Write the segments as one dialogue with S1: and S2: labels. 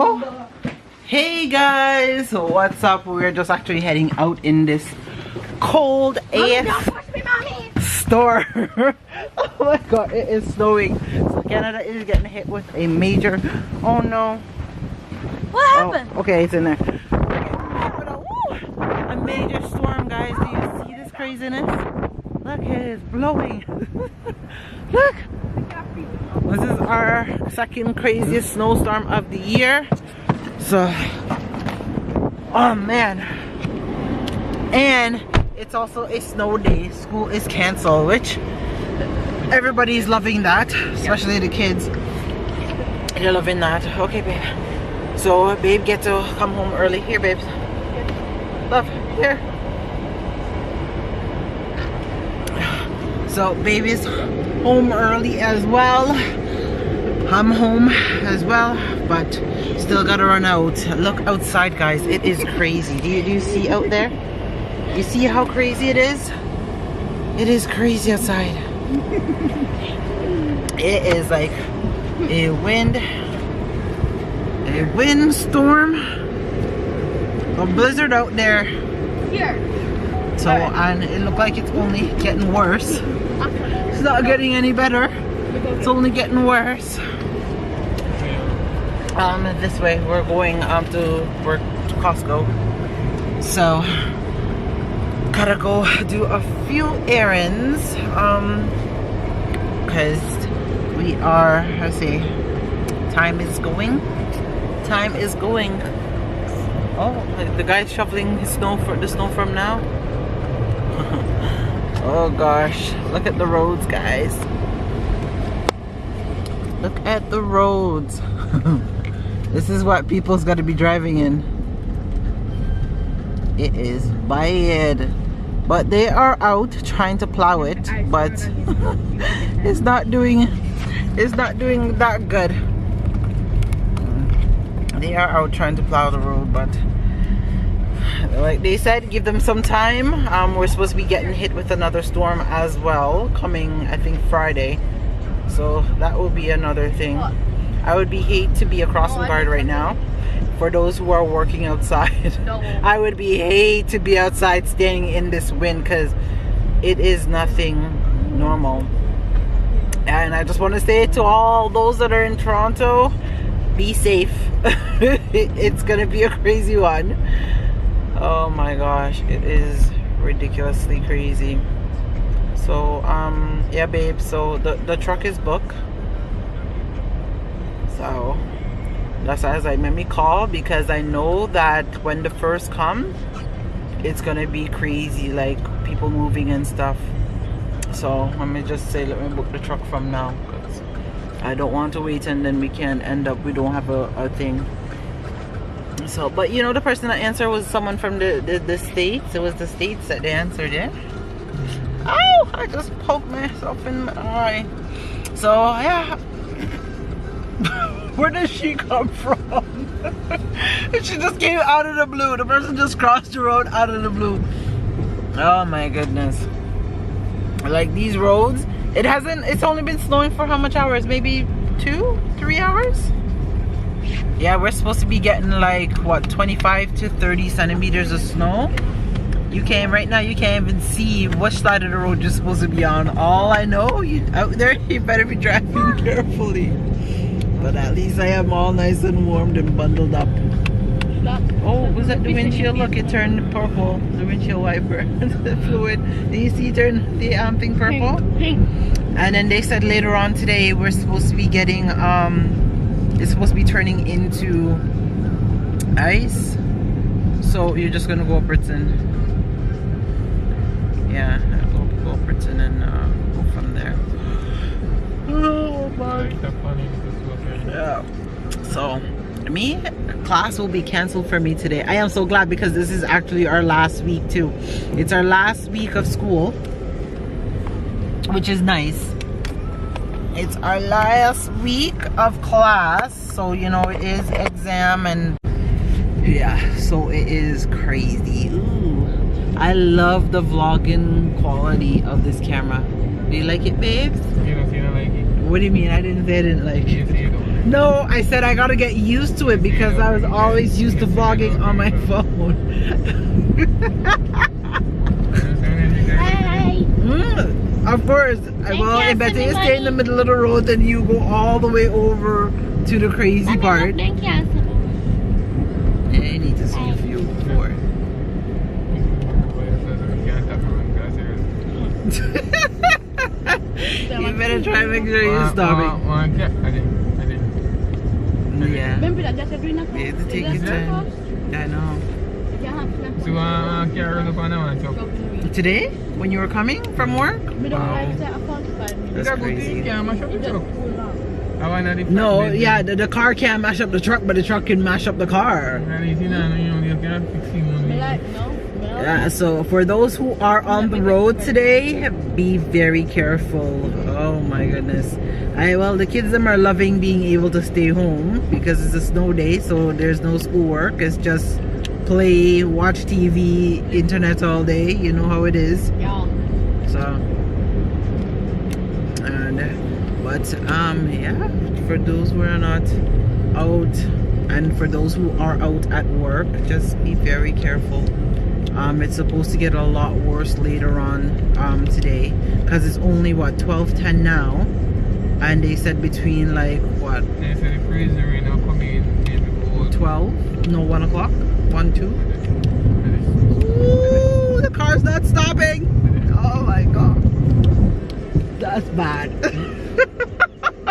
S1: Oh, hey guys, what's up? We're just actually heading out in this cold ass storm. Oh my god, it is snowing. So Canada is getting hit with a major, oh no.
S2: What happened?
S1: Oh, okay, it's in there. A major storm, guys. Do you see this craziness? Look, it is blowing. Look. This is our second craziest snowstorm of the year. So, oh man. And it's also a snow day. School is canceled, which everybody's loving that, especially the kids. They're loving that. Okay, babe. So, babe, get to come home early. Here, babe. Love, here. So, baby's home early as well. I'm home as well, but still gotta run out. Look outside, guys. It is crazy. Do you see out there? You see how crazy it is? It is crazy outside. It is like a windstorm, a blizzard out there.
S2: Here.
S1: So, and it looked like it's only getting worse. It's not getting any better. It's only getting worse. This way we're going to Costco. So gotta go do a few errands. Because we are, let's see, time is going. Time is going. Oh, the guy's shoveling his snow for the snow from now. Oh gosh, look at the roads, guys. Look at the roads. This is what people's got to be driving in. It is bad, but they are out trying to plow it, but it's not doing that good. They are out trying to plow the road, but like they said, give them some time. We're supposed to be getting hit with another storm as well, coming I think Friday. So that will be another thing. I would hate to be a crossing guard right now. For those who are working outside, I would hate to be outside staying in this wind, because it is nothing normal. And I just want to say to all those that are in Toronto, be safe. It's gonna be a crazy one. Oh my gosh, it is ridiculously crazy. So yeah, babe, so the truck is booked. So that's why I was like, let me call, because I know that when the first come, it's gonna be crazy, like people moving and stuff. So let me just say, let me book the truck from now, because I don't want to wait and then we can end up, we don't have a thing. So, but you know, the person that answered was someone from the States. It was the States that they answered it. Oh, I just poked myself in my eye. So yeah. Where does she come from? She just came out of the blue. The person just crossed the road out of the blue. Oh my goodness. Like these roads, it's only been snowing for how much hours? Maybe 2-3 hours? Yeah, we're supposed to be getting like what, 25 to 30 centimeters of snow. Right now you can't even see which side of the road you're supposed to be on. All I know, out there, you better be driving carefully. But at least I am all nice and warmed and bundled up. Oh, was that the windshield? Look, it turned purple. The windshield wiper, the fluid. Did you see it turn the thing purple? And then they said later on today we're supposed to be getting it's supposed to be turning into ice. So you're just gonna go up Britain. Yeah, go up Britain and go from there. Oh my. Yeah. So me, class will be canceled for me today. I am so glad, because this is actually our last week too. It's our last week of school, which is nice. It's our last week of class, so you know it is exam, and yeah, so it is crazy. Ooh, I love the vlogging quality of this camera. Do you like it, babes?
S3: You don't like it.
S1: What do you mean? I didn't say I didn't like it.
S3: Yes, you don't.
S1: No, I said I gotta get used to it because I was always used to vlogging on my phone.
S2: Hey.
S1: Of course. Well, I bet you stay in the middle of the road and you go all the way over to the crazy part. I need to see a few more. You better try and make sure you stop it. Yeah. You have to take your time. I know. Today? When you were coming from work? That's crazy. No, yeah, the car can't mash up the truck, but the truck can mash up the car. Yeah, so for those who are on the road today, be very careful. Oh my goodness. Well, the kids them are loving being able to stay home because it's a snow day, so there's no schoolwork. It's just play, watch TV, internet all day. You know how it is.
S2: Yeah.
S1: So, yeah, for those who are not out and for those who are out at work, just be very careful. It's supposed to get a lot worse later on today because it's only what 12:10 now, and they said between like what?
S3: They said the freezer right now coming in
S1: 12? No, 1 o'clock? 1, 2? Ooh, the car's not stopping. Oh my god, that's bad.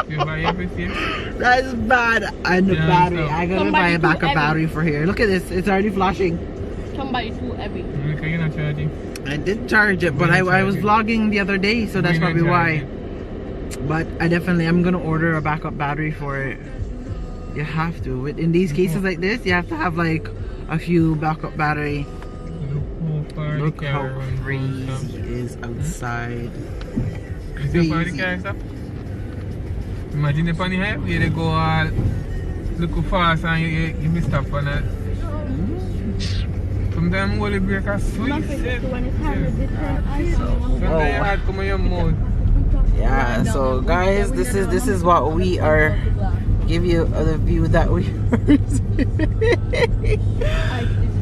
S3: You buy everything?
S1: That's bad. And the battery, I gotta buy a backup battery for here. Look at this, it's already flashing.
S2: Somebody too heavy.
S3: You're not charging?
S1: I did charge it, but I was vlogging the other day, so that's probably why. But I definitely, I'm gonna order a backup battery for it. You have to. In these cases like this, you have to have like a few backup battery. Look how crazy it is outside. Crazy.
S3: Imagine if on the highway they go all look fast and you miss stop on it. Sometimes will break a sweet.
S1: Yeah, so guys, this is what we are give you the view that we are seeing.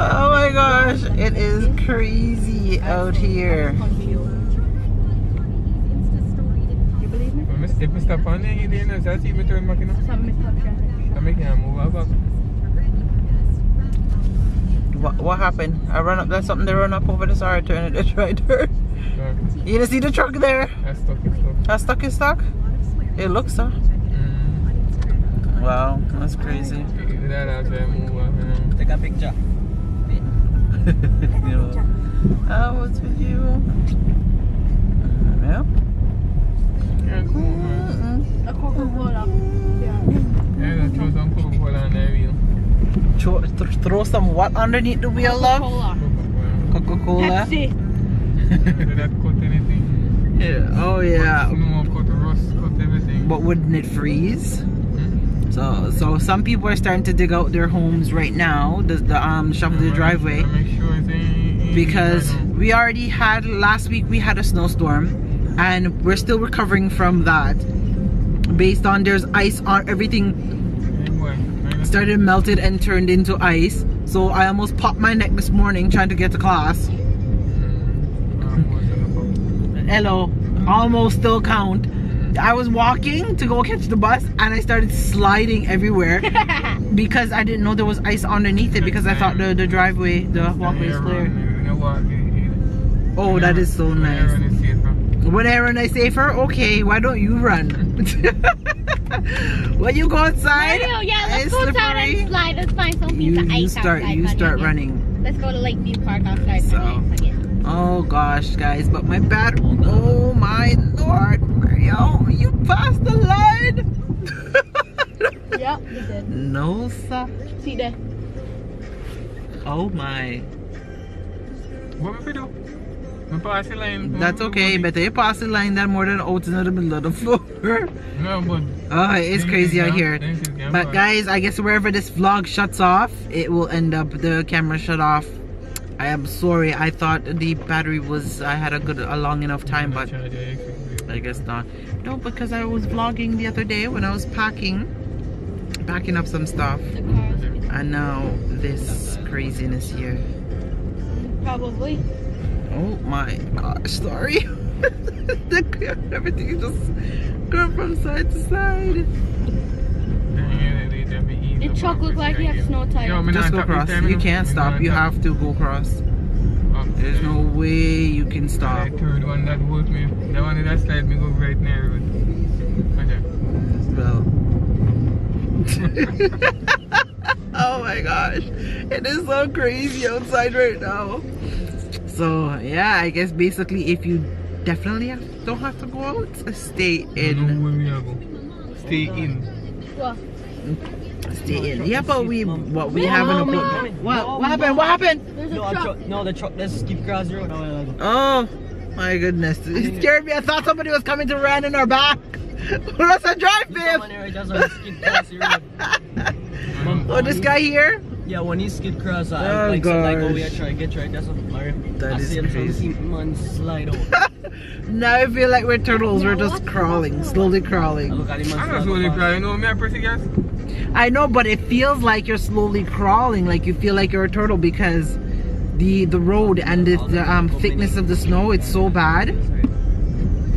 S1: Oh my gosh, it is crazy out here.
S3: If we stop on there, you didn't know, see me turn back in. I'm making a move back.
S1: What happened? I run up, there's something to run up over the side, turn it right there. You didn't see the truck there? That's stuck in stock? It looks so. Wow, that's crazy.
S4: Take a picture.
S1: Oh, what's with you? Yeah.
S3: Yeah, cool, man.
S2: A Coca-Cola.
S3: Yeah, throw some Coca-Cola on the wheel.
S1: Throw some what underneath the wheel, love? Coca-Cola.
S2: Pepsi.
S3: Did that cut anything?
S1: Yeah. Oh yeah.
S3: No, cut the rust, cut everything.
S1: But wouldn't it freeze? So some people are starting to dig out their homes right now. The shovel the driveway.
S3: Make sure it's
S1: because we already had last week we had a snowstorm, and we're still recovering from that. Based on there's ice on everything. Started melted and turned into ice, so I almost popped my neck this morning trying to get to class. Hello, almost still count. I was walking to go catch the bus and I started sliding everywhere because I didn't know there was ice underneath it because I thought the driveway, the walkway is clear. Oh, that is so nice. When I run, I safer? Okay, why don't you run? When you go outside,
S2: Yeah, let's go outside and slide. Let's find some pizza ice outside.
S1: You start running.
S2: Let's go to Lakeview Park outside.
S1: So, oh gosh, guys, but my battery. Oh my lord, Mario, you passed the line.
S2: Yep, you did.
S1: No, sir.
S2: See there.
S1: Oh my.
S3: What we do? We pass the line.
S1: That's okay, better you pass the line than more than out in the middle of the floor.
S3: No, but
S1: oh, it's crazy out here. But guys, I guess wherever this vlog shuts off, it will end up the camera shut off. I am sorry. I thought the battery was I had a long enough time, but I guess not. No, because I was vlogging the other day when I was packing, packing up some stuff,
S2: The cars.
S1: and now this craziness here.
S2: Probably.
S1: Oh my gosh, sorry. Everything is just going from side to side.
S2: The truck look like you have snow tires.
S1: Just go across. You can't stop. You have to go across. There's no way you can stop.
S3: The third one that holds me. The one that slide me go right near it.
S1: Well. Oh my gosh. It is so crazy outside right now. So yeah, I guess basically if you definitely don't have to go out, stay in.
S3: No way we are go. Stay in.
S2: What?
S1: Stay in. Yeah, but we haven't. What happened? What happened?
S2: There's a truck.
S4: No, the truck does keep across the road.
S1: Oh my goodness! It scared me. I thought somebody was coming to run in our back. Let's drive, babe. Oh, this guy here?
S4: Yeah, when he skid across,
S1: Oh,
S4: like, so like, oh,
S1: gosh.
S4: yeah, try, that's what Mario.
S1: That
S4: I
S1: is
S4: see him
S1: crazy.
S4: man slide over.
S1: Now I feel like we're turtles. We're just crawling, slowly
S4: I
S1: crawling.
S4: look at him
S3: I'm not
S4: and
S3: slowly crying. You know me, I press the gas.
S1: I know, but it feels like you're slowly crawling. Like you feel like you're a turtle because the road and the thickness of the snow, it's so bad,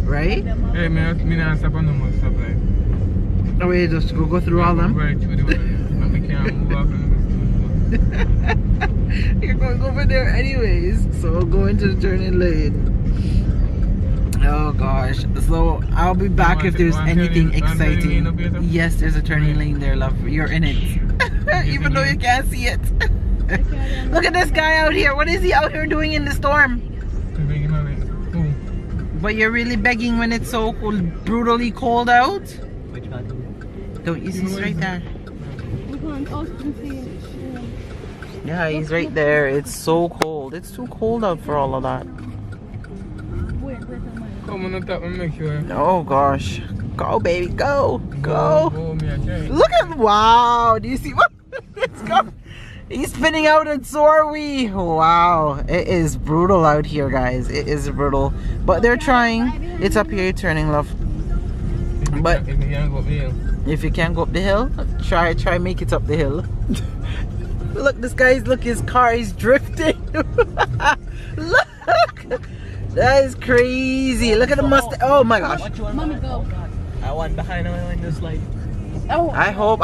S1: right?
S3: Hey, me not stop on no more stop like.
S1: Oh wait, just go through all them.
S3: Right through the one. But we can't move off.
S1: You're going over there anyways, so we'll go into the turning lane. Oh gosh, so I'll be back if there's anything exciting. Yes, there's a turning lane there, love. You're in it. Even though you can't see it. Look at this guy out here. What is he out here doing in the storm? But you're really begging when it's so cold, brutally cold out?
S4: Which one?
S1: Don't you see he's right there? Yeah, he's right there. It's so cold. It's too cold out for all of that.
S3: Come on top and make sure.
S1: Oh gosh. Go baby, go. Go.
S3: Go, me, I try.
S1: Look at, wow. Do you see what? It's going. He's spinning out and so are we. Wow. It is brutal out here, guys. It is brutal. But they're trying. It's up here turning, love. But
S3: if you can't go up the hill.
S1: If you can't go up the hill, try make it up the hill. Look, this guy's, look, his car is drifting. Look. That is crazy. Look at the Mustang. Oh my gosh.
S2: Mommy, go.
S4: I went behind him and just like.
S2: Oh.
S1: I hope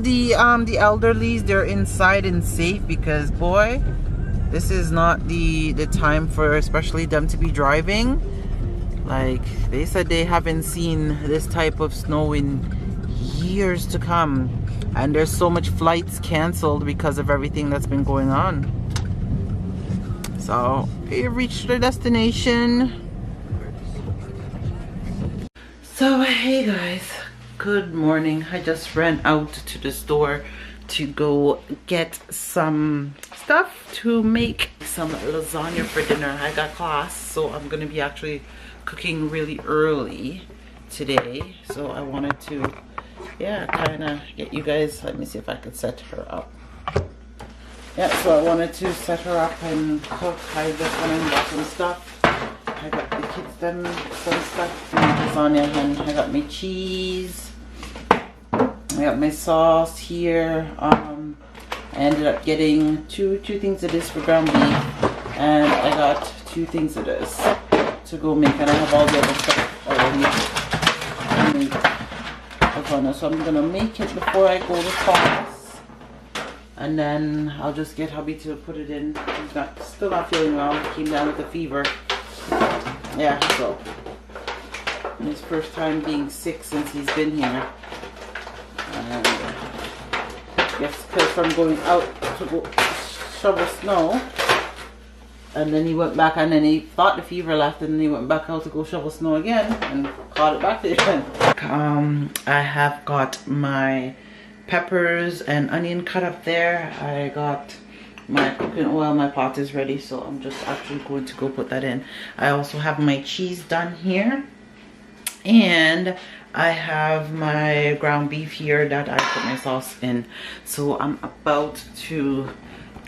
S1: the elderlies, they're inside and safe, because boy, this is not the time for especially them to be driving. Like they said, they haven't seen this type of snow in years to come, and there's so much flights canceled because of everything that's been going on. So we reached the destination. So hey guys, good morning. I just ran out to the store to go get some stuff to make some lasagna for dinner. I got class, so I'm gonna be actually cooking really early today. So I wanted to, yeah, kind of get you guys, let me see if I could set her up. Yeah, so I wanted to set her up and cook. I just went and got some stuff. I got the kids them some stuff for lasagna, and I got my cheese. I got my sauce here. I ended up getting two things of this for ground beef, and I got 2 things of this to go make, and I have all the other stuff already. Lasagna, so I'm gonna make it before I go to class. And then I'll just get hubby to put it in. He's still not feeling well. He came down with a fever. Yeah, so his first time being sick since he's been here. And yes, because from going out to go shovel snow, and then he went back, and then he thought the fever left, and then he went back out to go shovel snow again and caught it back again. I have got my peppers and onion cut up there. I got my cooking oil. My pot is ready, so I'm just actually going to go put that in. I also have my cheese done here, and I have my ground beef here that I put my sauce in. So I'm about to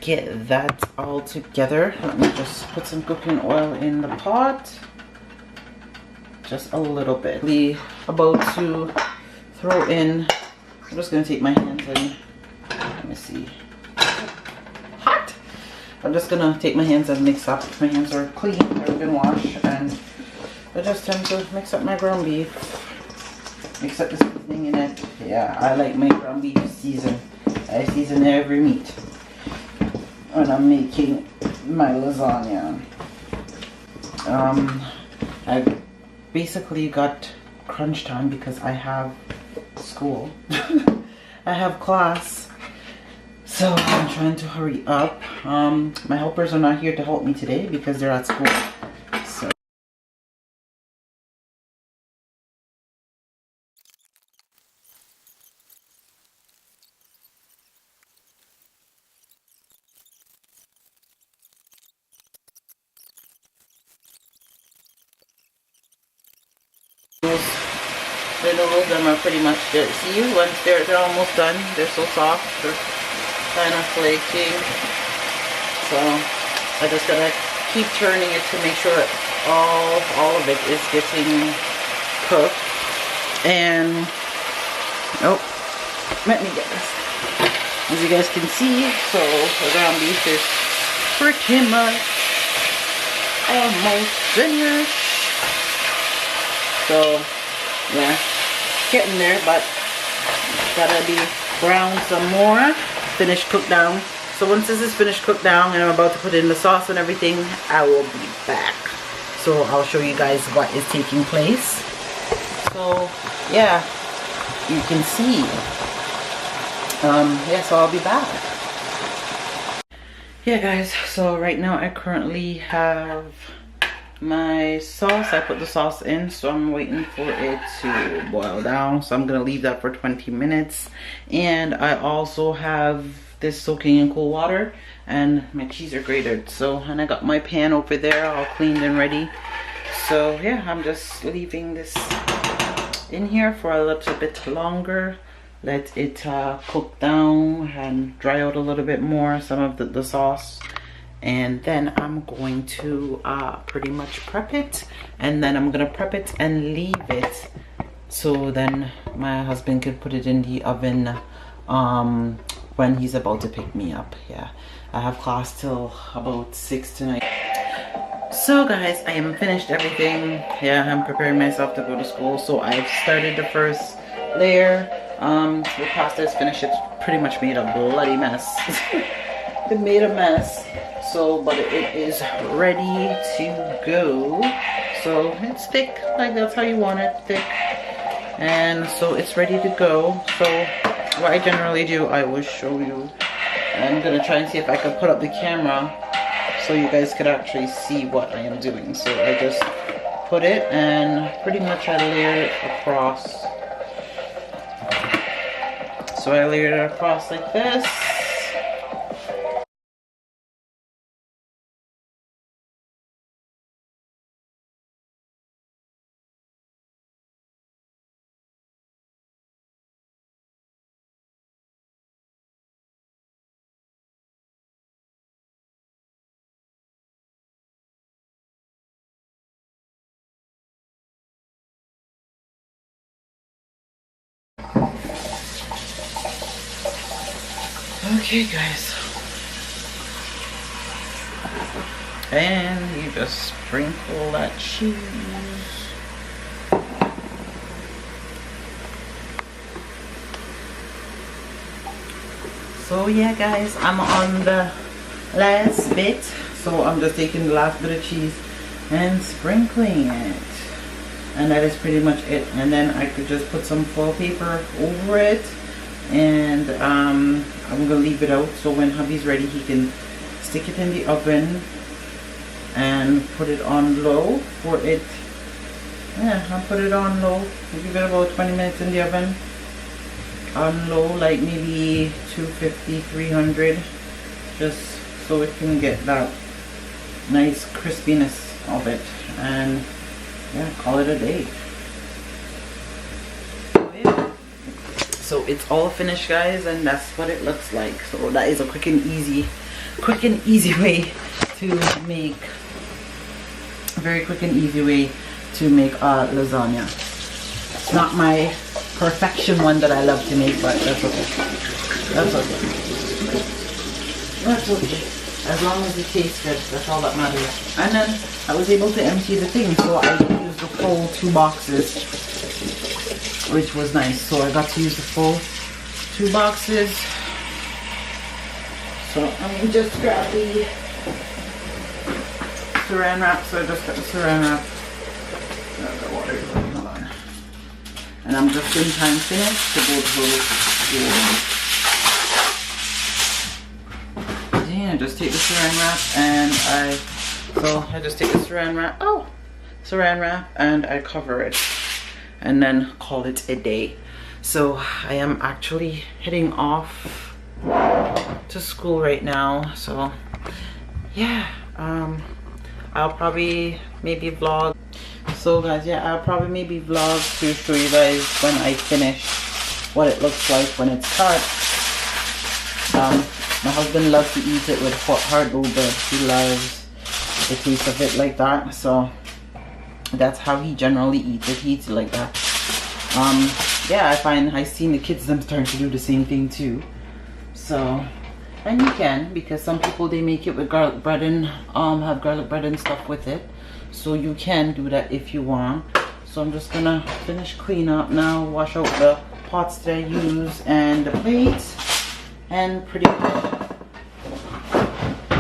S1: get that all together. Let me just put some cooking oil in the pot, just a little bit. About to throw in, I'm just gonna take my hand and let me see. Hot! I'm just gonna take my hands and mix up. My hands are clean, they've been washed, and I just tend to mix up my ground beef. Mix up the seasoning in it. Yeah, I like my ground beef seasoned. I season every meat when I'm making my lasagna. I basically got crunch time because I have school. I have class, so I'm trying to hurry up. My helpers are not here to help me today because they're at school. So the noodles them are pretty much good. See, once they're almost done, they're so soft, they're kind of flaky. So I just gotta keep turning it to make sure all of it is getting cooked. And oh, let me get this. As you guys can see, so the ground beef is pretty much almost finished. So yeah, getting there, but gotta be brown some more. Finished cooked down. So once this is finished cooked down and I'm about to put in the sauce and everything, I will be back. So I'll show you guys what is taking place. So yeah, you can see. Yeah, so I'll be back. Yeah guys, so right now I currently have my sauce. I put the sauce in, so I'm waiting for it to boil down, so I'm gonna leave that for 20 minutes. And I also have this soaking in cool water, and my cheese are grated. So, and I got my pan over there all cleaned and ready. So yeah, I'm just leaving this in here for a little bit longer. Let it cook down and dry out a little bit more, some of the sauce. And then I'm going to pretty much prep it, and then I'm gonna prep it and leave it so then my husband could put it in the oven when he's about to pick me up. Yeah, I have class till about 6 tonight. So guys, I am finished everything. Yeah, I'm preparing myself to go to school. So I've started the first layer. The pasta is finished. It's pretty much made a bloody mess. It made a mess. So, but it is ready to go. So it's thick, like that's how you want it, thick. And so it's ready to go. So what I generally do, I will show you. I'm gonna try and see if I can put up the camera so you guys could actually see what I am doing. So I just put it and pretty much I layer it across. So I layer it across like this. Okay guys, and you just sprinkle that cheese. So yeah guys, I'm on the last bit, so I'm just taking the last bit of cheese and sprinkling it, and that is pretty much it. And then I could just put some foil paper over it, and I'm gonna leave it out so when hubby's ready he can stick it in the oven and put it on low for it. Yeah, I'll put it on low. I'll give it about 20 minutes in the oven on low, like maybe 250, 300, just so it can get that nice crispiness of it. And yeah, call it a day. So it's all finished guys, and that's what it looks like. So that is a quick and easy way to make, very quick and easy way to make lasagna. It's not my perfection one that I love to make, but that's okay. That's okay. That's okay. As long as it tastes good, that's all that matters. And then I was able to empty the thing, so I used the full 2 boxes, which was nice. So I got to use the full 2 boxes. So I'm gonna just grab the saran wrap. So I just got the saran wrap. The water. Hold on. And I'm just in time finished to go to I just take the saran wrap and I just take the saran wrap and I cover it and then call it a day. So I am actually heading off to school right now. So yeah, I'll probably maybe vlog. So guys, yeah, I'll probably maybe vlog to show you guys when I finish what it looks like when it's cut. My husband loves to eat it with hard boiled bread. He loves the taste of it like that. So that's how he generally eats it. He eats it like that. Yeah, I've seen the kids them starting to do the same thing too. So, and you can, because some people they make it with garlic bread and have garlic bread and stuff with it. So you can do that if you want. So I'm just gonna finish clean up now, wash out the pots that I use and the plates. And pretty much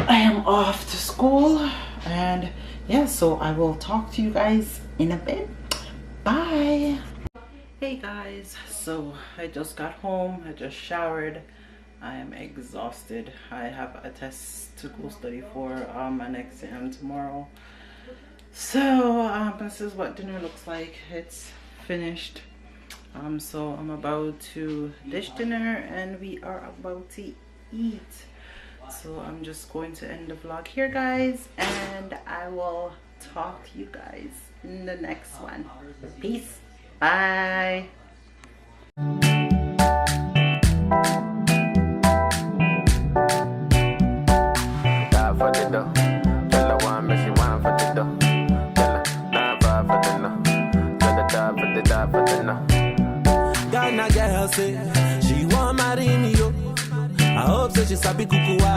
S1: I am off to school, and yeah, so I will talk to you guys in a bit. Bye. Hey guys, so I just got home, I just showered. I am exhausted. I have a test to go study for an exam tomorrow. So this is what dinner looks like. It's finished. So I'm about to dish dinner and we are about to eat. So I'm just going to end the vlog here guys, and I will talk to you guys in the next one. Peace. Bye.
S5: Ghana girl say she want marry me, yo. I hope that she sabi kukuwa.